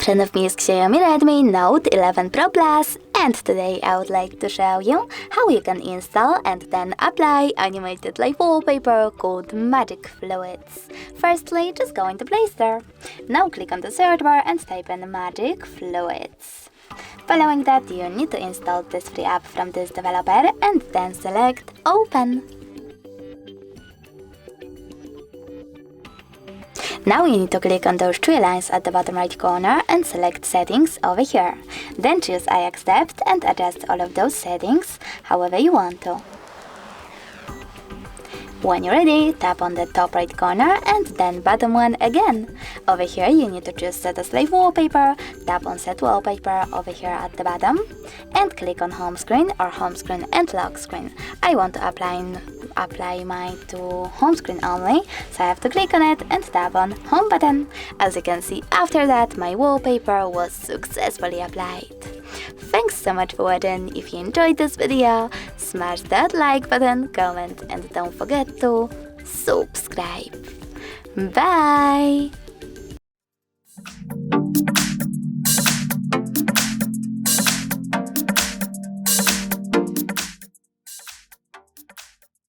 attention of me is Xiaomi Redmi Note 11 Pro Plus, and today I would like to show you how you can install and then apply animated live wallpaper called Magic Fluids. Firstly, just go into Play Store. Now click on the search bar and type in Magic Fluids. Following that, you need to install this free app from this developer and then select Open. Now you need to click on those three lines at the bottom right corner and select Settings over here. Then choose I accept and adjust all of those settings however you want to. When you're ready, tap on the top right corner and then bottom one again. Over here you need to choose Set as Live Wallpaper, tap on Set Wallpaper over here at the bottom and click on Home Screen or Home Screen and Lock Screen. I want to apply mine to home screen only, so I have to click on it and tap on Home button. As you can see, after that my wallpaper was successfully applied. Thanks so much for watching. If you enjoyed this video, smash that like button, comment and don't forget to subscribe. Bye!